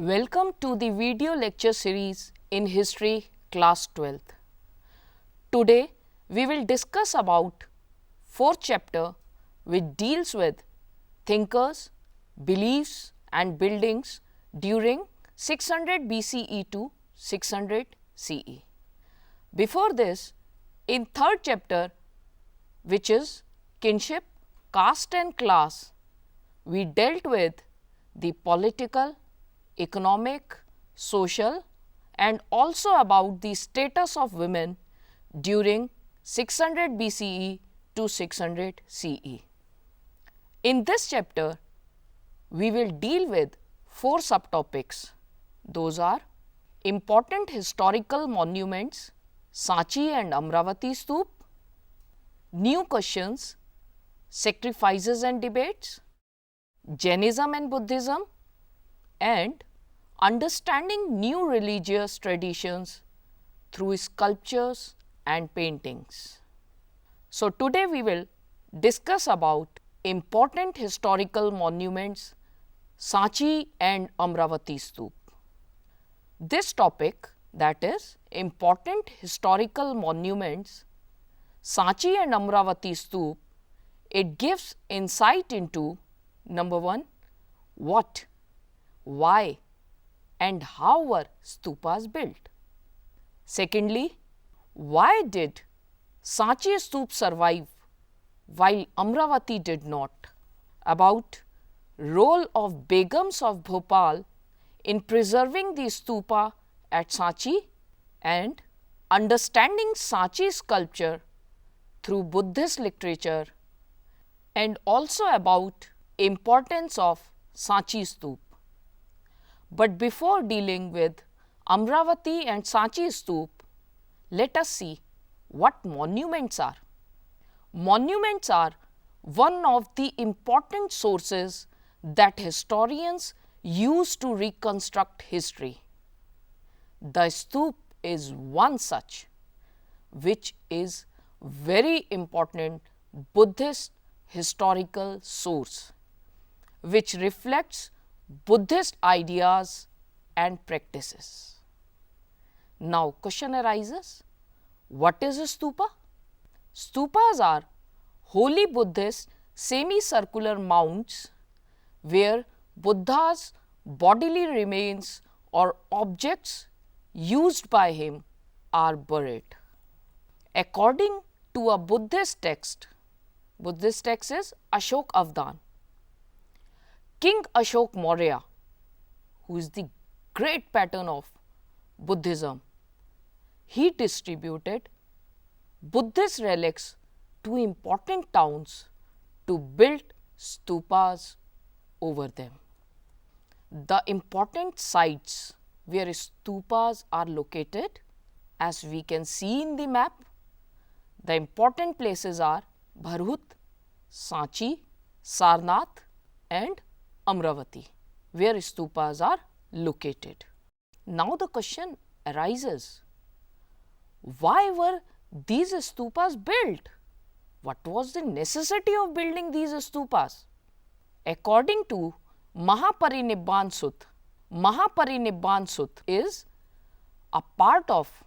Welcome to the video lecture series in History Class 12th. Today, we will discuss about 4th chapter which deals with thinkers, beliefs and buildings during 600 BCE to 600 CE. Before this, in 3rd chapter, which is kinship, caste and class, we dealt with the political, economic, social and also about the status of women during 600 BCE to 600 CE. In this chapter, we will deal with 4 subtopics. Those are important historical monuments, Sanchi and Amravati Stoop, new questions, sacrifices and debates, Jainism and Buddhism, and understanding new religious traditions through sculptures and paintings. So, today we will discuss about important historical monuments, Sanchi and Amravati Stoop. This topic, that is important historical monuments, Sanchi and Amravati Stoop, it gives insight into number 1, what, why and how were stupas built. Secondly, why did Sanchi Stoop survive while Amravati did not? About role of Begums of Bhopal in preserving the stupa at Sanchi and understanding Sanchi sculpture through Buddhist literature, and also about importance of Sanchi Stoop. But before dealing with Amravati and Sanchi Stoop, let us see what monuments are. Monuments are one of the important sources that historians use to reconstruct history. The stoop is one such, which is very important Buddhist historical source, which reflects Buddhist ideas and practices. Now, question arises, what is a stupa? Stupas are holy Buddhist semicircular mounds where Buddha's bodily remains or objects used by him are buried. According to a Buddhist text is Ashok Avdan. King Ashok Maurya, who is the great patron of Buddhism, he distributed Buddhist relics to important towns to build stupas over them. The important sites where stupas are located, as we can see in the map, the important places are Bharhut, Sanchi, Sarnath and Amravati, where stupas are located. Now, the question arises, why were these stupas built? What was the necessity of building these stupas? According to Mahaparinibban Sut is a part of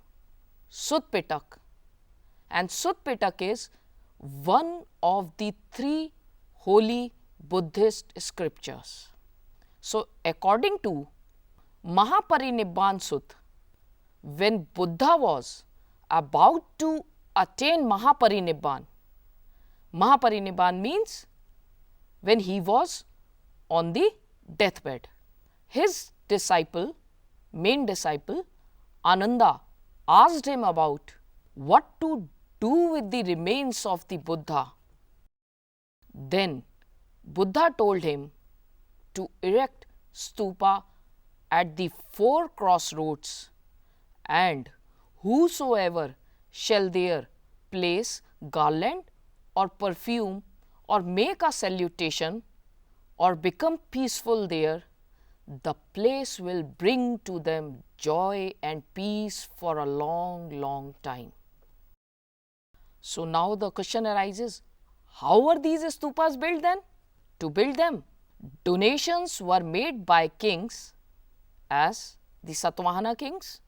Sut Pitak, and Sut Pitak is one of the 3 holy Buddhist scriptures. So, according to Mahaparinibban Sut, when Buddha was about to attain Mahaparinibban, Mahaparinibban means when he was on the deathbed, his main disciple Ananda asked him about what to do with the remains of the Buddha. Then Buddha told him to erect stupa at the 4 crossroads, and whosoever shall there place garland or perfume or make a salutation or become peaceful there, the place will bring to them joy and peace for a long time. So, now the question arises, how were these stupas built then? To build them, donations were made by kings as the Satvahana kings.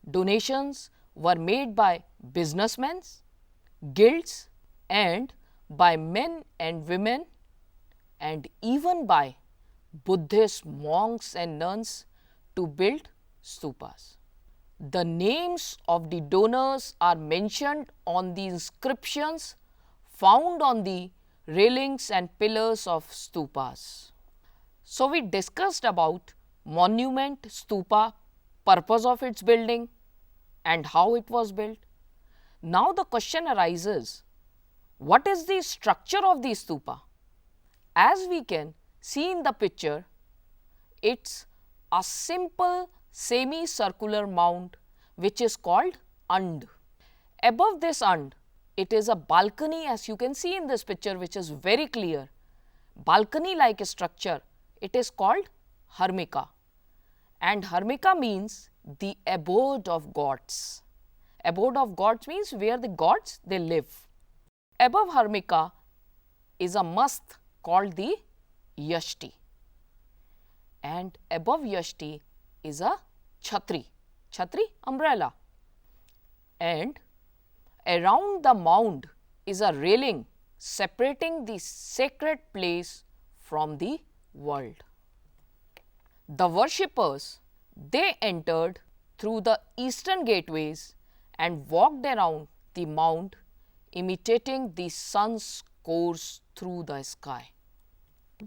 Donations were made by businessmen, guilds, and by men and women, and even by Buddhist monks and nuns to build stupas. The names of the donors are mentioned on the inscriptions found on the railings and pillars of stupas. So, we discussed about monument, stupa, purpose of its building and how it was built. Now, the question arises, what is the structure of the stupa? As we can see in the picture, it's a simple semicircular mound which is called und. Above this und, it is a balcony, as you can see in this picture, which is very clear. Balcony like structure, it is called Harmika, and Harmika means the abode of gods. Abode of gods means where the gods they live. Above Harmika is a mast called the Yashti, and above Yashti is a Chhatri, Chhatri umbrella, and around the mound is a railing separating the sacred place from the world. The worshippers, they entered through the eastern gateways and walked around the mound, imitating the sun's course through the sky.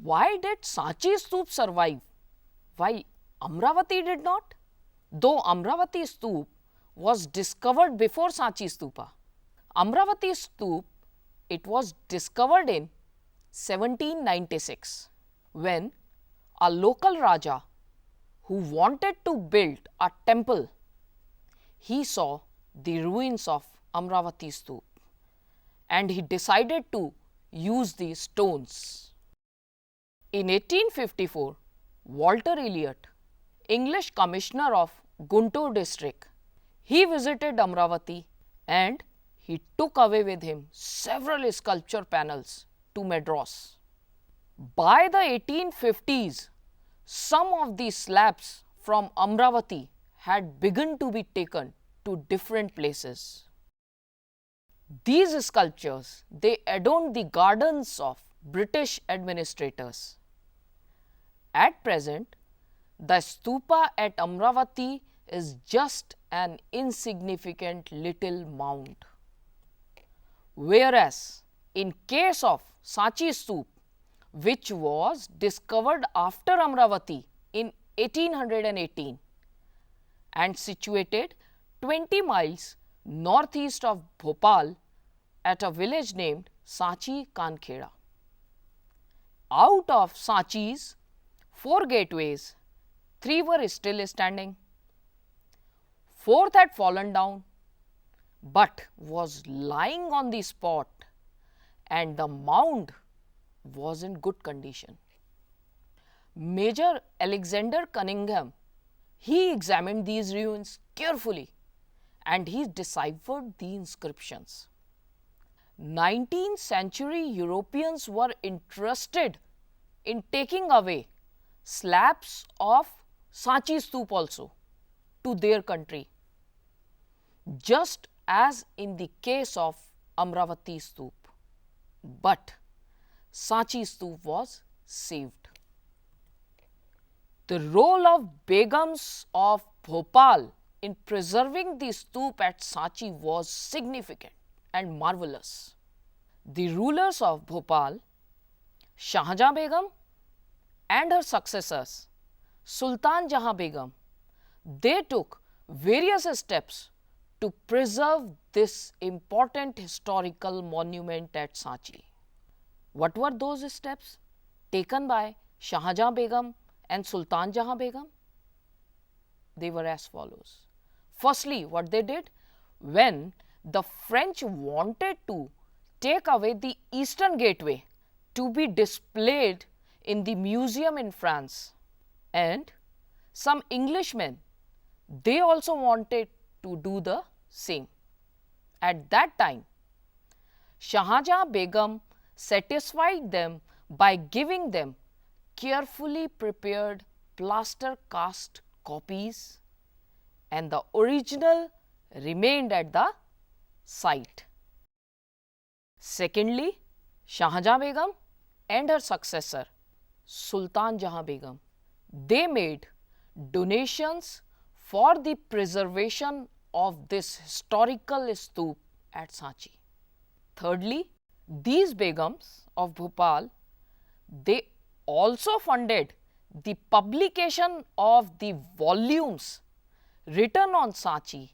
Why did Sanchi Stoop survive while Amravati did not? Though Amravati Stoop was discovered before Sanchi Stupa, Amravati Stoop, it was discovered in 1796 when a local Raja who wanted to build a temple, he saw the ruins of Amravati Stoop and he decided to use these stones. In 1854, Walter Elliot, English Commissioner of Guntur district, he visited Amravati and he took away with him several sculpture panels to Madras. By the 1850s, some of these slabs from Amravati had begun to be taken to different places. These sculptures, they adorned the gardens of British administrators. At present, the stupa at Amravati is just an insignificant little mound. Whereas, in case of Sanchi Stoop, which was discovered after Amravati in 1818 and situated 20 miles northeast of Bhopal at a village named Sanchi Kankheda. Out of Sanchi's 4 gateways, 3 were still standing. 4th had fallen down, but was lying on the spot, and the mound was in good condition. Major Alexander Cunningham, he examined these ruins carefully and he deciphered the inscriptions. 19th century Europeans were interested in taking away slabs of Sanchi Stoop also to their country, just as in the case of Amravati Stoop. But Sanchi Stoop was saved. The role of Begums of Bhopal in preserving the stoop at Sanchi was significant and marvelous. The rulers of Bhopal, Shahjahan Begum and her successors, Sultan Jahan Begum, they took various steps to preserve this important historical monument at Sanchi. What were those steps taken by Shahjahan Begum and Sultan Jahan Begum? They were as follows. Firstly, what they did, when the French wanted to take away the eastern gateway to be displayed in the museum in France, and some Englishmen, they also wanted to do the same. At that time, Shahjahan Begum satisfied them by giving them carefully prepared plaster cast copies and the original remained at the site. Secondly, Shahjahan Begum and her successor Sultan Jahan Begum, they made donations for the preservation of this historical stoop at Sanchi. Thirdly, these Begums of Bhopal, they also funded the publication of the volumes written on Sanchi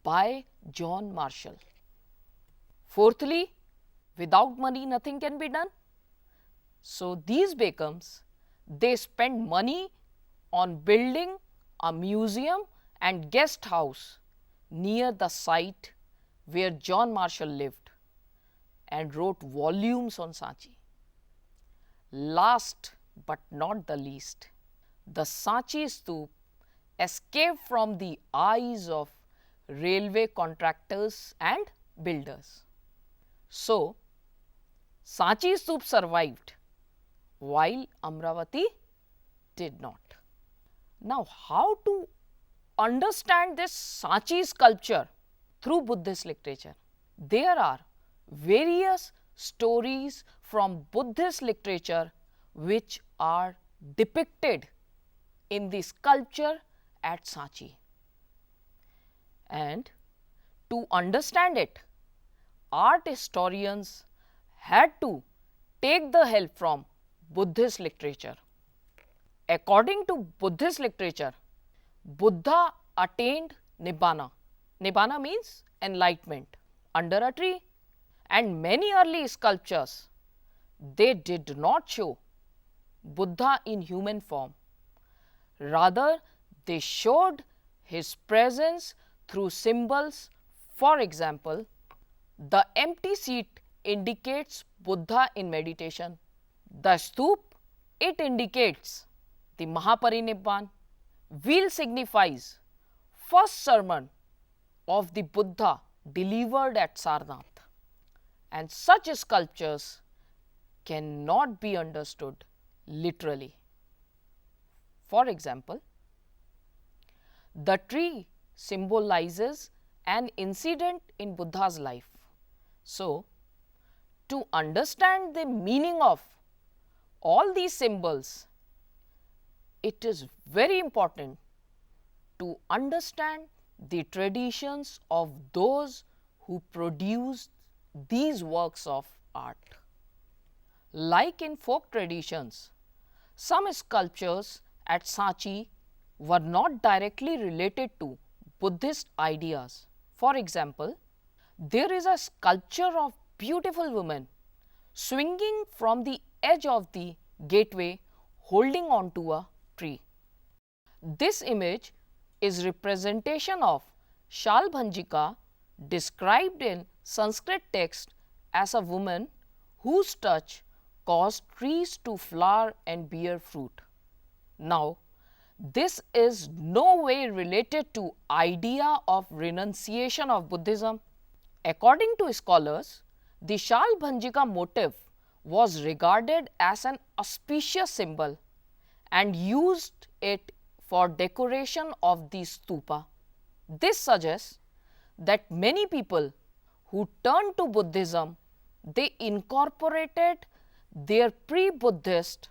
by John Marshall. Fourthly, without money nothing can be done. So these Begums, they spent money on building a museum and guest house near the site where John Marshall lived and wrote volumes on Sanchi. Last but not the least, the Sanchi Stoop escaped from the eyes of railway contractors and builders. So, Sanchi Stoop survived while Amravati did not. Now, how to understand this Sanchi sculpture through Buddhist literature? There are various stories from Buddhist literature which are depicted in the sculpture at Sanchi. And to understand it, art historians had to take the help from Buddhist literature. According to Buddhist literature, Buddha attained Nibbana. Nibbana means enlightenment under a tree, and many early sculptures, they did not show Buddha in human form. Rather, they showed his presence through symbols. For example, the empty seat indicates Buddha in meditation. The stoop, it indicates the Mahaparinibban. Wheel signifies first sermon of the Buddha delivered at Sarnath. And such sculptures cannot be understood literally. For example, the tree symbolizes an incident in Buddha's life. So, to understand the meaning of all these symbols, it is very important to understand the traditions of those who produced these works of art. Like in folk traditions, some sculptures at Sanchi were not directly related to Buddhist ideas. For example, there is a sculpture of beautiful woman swinging from the edge of the gateway holding on to a tree. This image is representation of Shalbhanjika described in Sanskrit text as a woman whose touch caused trees to flower and bear fruit. Now, this is no way related to idea of renunciation of Buddhism. According to scholars, the Shalbhanjika motif was regarded as an auspicious symbol and used it for decoration of the stupa. This suggests that many people who turned to Buddhism, they incorporated their pre-Buddhist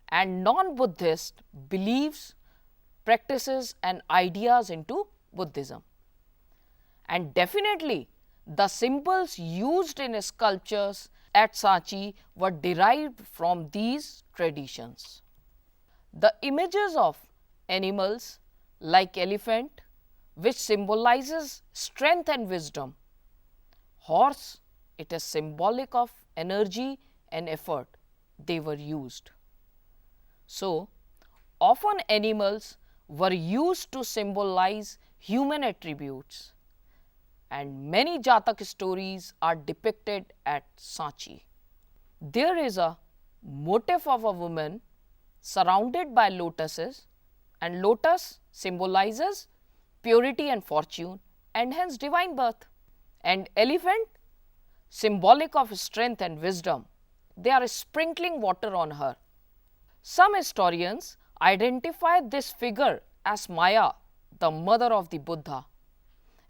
and non-Buddhist beliefs, practices and ideas into Buddhism. And definitely, the symbols used in sculptures at Sanchi were derived from these traditions. The images of animals like elephant, which symbolizes strength and wisdom. Horse, it is symbolic of energy and effort, they were used. So, often animals were used to symbolize human attributes, and many Jatak stories are depicted at Sanchi. There is a motif of a woman surrounded by lotuses, and lotus symbolizes purity and fortune and hence divine birth, and elephant symbolic of strength and wisdom. They are sprinkling water on her. Some historians identify this figure as Maya, the mother of the Buddha,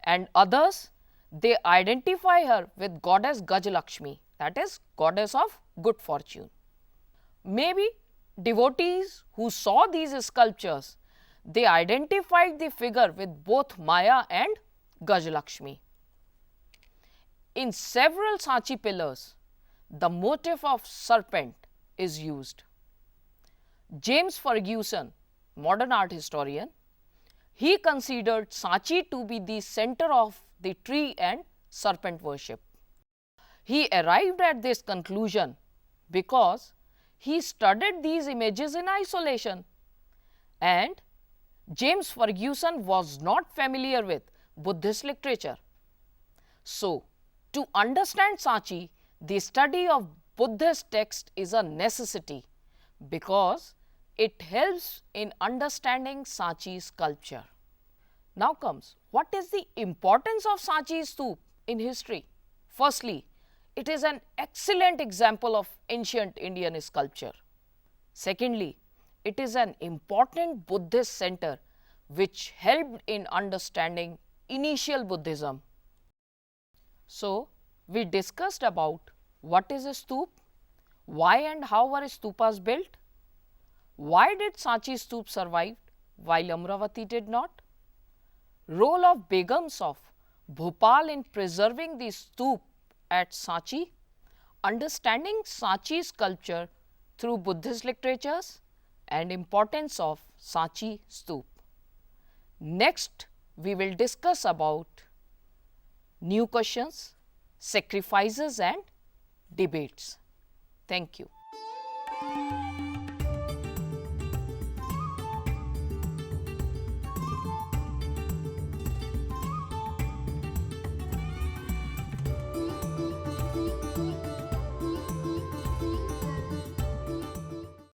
and others, they identify her with goddess Gajalakshmi, that is, goddess of good fortune. Maybe devotees who saw these sculptures, they identified the figure with both Maya and Gajalakshmi. In several Sanchi pillars, the motif of serpent is used. James Ferguson, modern art historian, he considered Sanchi to be the center of the tree and serpent worship. He arrived at this conclusion because he studied these images in isolation, and James Ferguson was not familiar with Buddhist literature. So, to understand Sanchi, the study of Buddhist text is a necessity because it helps in understanding Sanchi's sculpture. Now comes, what is the importance of Sanchi Stup in history? Firstly, it is an excellent example of ancient Indian sculpture. Secondly, it is an important Buddhist center which helped in understanding initial Buddhism. So, we discussed about what is a stup, why and how were stupas built, why did Sanchi Stup survive while Amravati did not, role of Begums of Bhopal in preserving the stup at Sanchi, understanding Sanchi sculpture through Buddhist literatures, and importance of Sanchi Stup. Next, we will discuss about new questions, sacrifices and debates. Thank you.